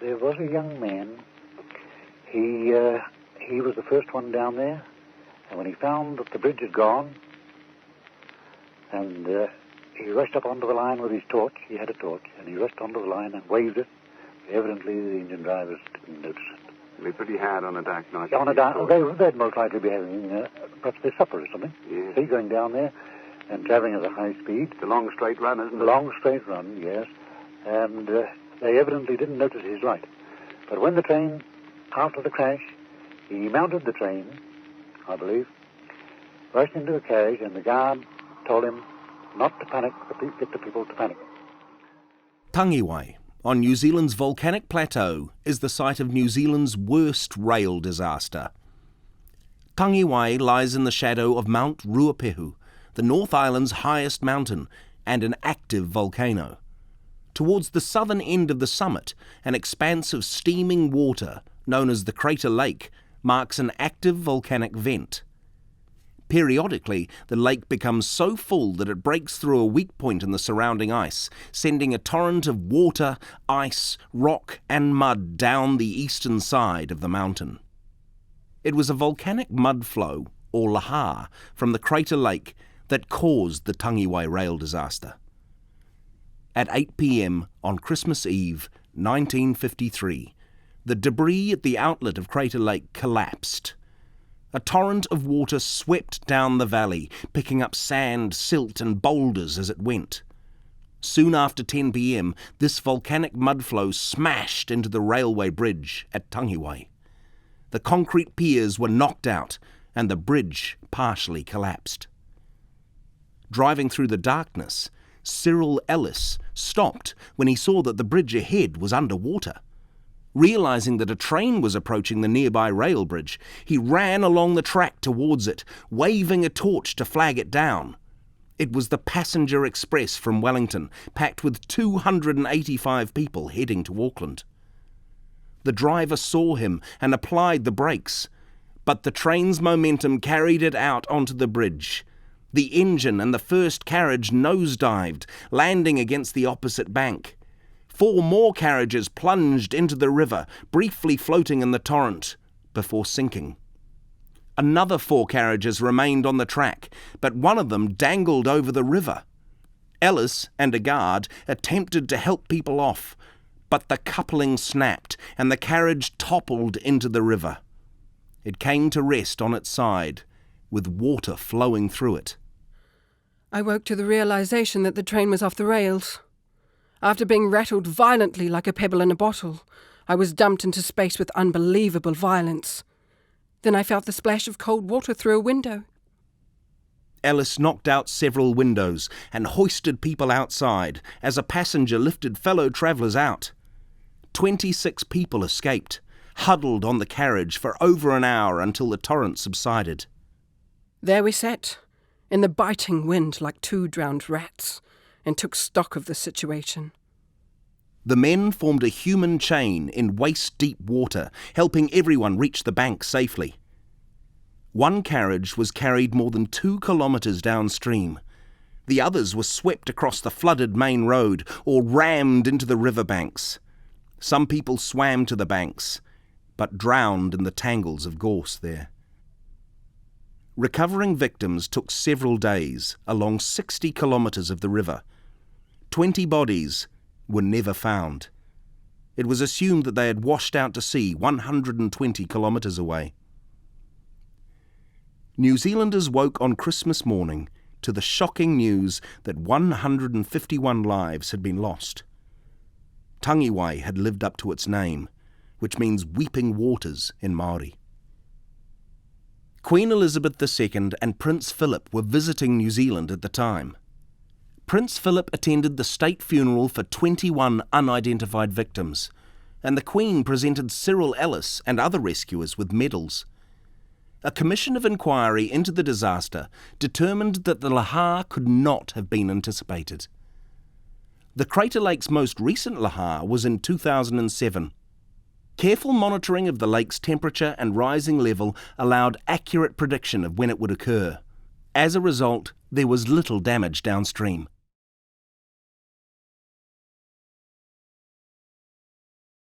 There was a young man. He was the first one down there, and when he found that the bridge had gone, and he rushed up onto the line with his torch. He had a torch, and he rushed onto the line and waved it. Evidently, the engine drivers didn't notice it. They're pretty hard on a dark night. On a dark, they'd most likely be having perhaps their supper or something. Yes. See, going down there and travelling at a high speed. It's a long straight run, isn't it? Long straight run, yes. And they evidently didn't notice his light. But when the train, after the crash, he mounted the train, I believe, rushed into the carriage, and the guard told him not to panic, get the people to panic. Tangiwai, on New Zealand's volcanic plateau, is the site of New Zealand's worst rail disaster. Tangiwai lies in the shadow of Mount Ruapehu, the North Island's highest mountain and an active volcano. Towards the southern end of the summit, an expanse of steaming water, known as the Crater Lake, marks an active volcanic vent. Periodically, the lake becomes so full that it breaks through a weak point in the surrounding ice, sending a torrent of water, ice, rock and mud down the eastern side of the mountain. It was a volcanic mud flow, or Lahar, from the Crater Lake that caused the Tangiwai rail disaster. At 8 p.m. on Christmas Eve, 1953, the debris at the outlet of Crater Lake collapsed. A torrent of water swept down the valley, picking up sand, silt and boulders as it went. Soon after 10 p.m, this volcanic mudflow smashed into the railway bridge at Tangiwai. The concrete piers were knocked out and the bridge partially collapsed. Driving through the darkness, Cyril Ellis stopped when he saw that the bridge ahead was underwater. Realising that a train was approaching the nearby rail bridge, he ran along the track towards it, waving a torch to flag it down. It was the passenger express from Wellington, packed with 285 people heading to Auckland. The driver saw him and applied the brakes, but the train's momentum carried it out onto the bridge. The engine and the first carriage nosedived, landing against the opposite bank. 4 more carriages plunged into the river, briefly floating in the torrent, before sinking. Another 4 carriages remained on the track, but one of them dangled over the river. Ellis and a guard attempted to help people off, but the coupling snapped and the carriage toppled into the river. It came to rest on its side, with water flowing through it. I woke to the realisation that the train was off the rails. After being rattled violently like a pebble in a bottle, I was dumped into space with unbelievable violence. Then I felt the splash of cold water through a window. Ellis knocked out several windows and hoisted people outside as a passenger lifted fellow travellers out. 26 people escaped, huddled on the carriage for over an hour until the torrent subsided. There we sat, in the biting wind like 2 drowned rats, and took stock of the situation. The men formed a human chain in waist-deep water, helping everyone reach the bank safely. One carriage was carried more than 2 kilometres downstream. The others were swept across the flooded main road or rammed into the riverbanks. Some people swam to the banks, but drowned in the tangles of gorse there. Recovering victims took several days along 60 kilometres of the river. 20 bodies were never found. It was assumed that they had washed out to sea 120 kilometres away. New Zealanders woke on Christmas morning to the shocking news that 151 lives had been lost. Tangiwai had lived up to its name, which means weeping waters in Māori. Queen Elizabeth II and Prince Philip were visiting New Zealand at the time. Prince Philip attended the state funeral for 21 unidentified victims, and the Queen presented Cyril Ellis and other rescuers with medals. A commission of inquiry into the disaster determined that the Lahar could not have been anticipated. The Crater Lake's most recent Lahar was in 2007. Careful monitoring of the lake's temperature and rising level allowed accurate prediction of when it would occur. As a result, there was little damage downstream.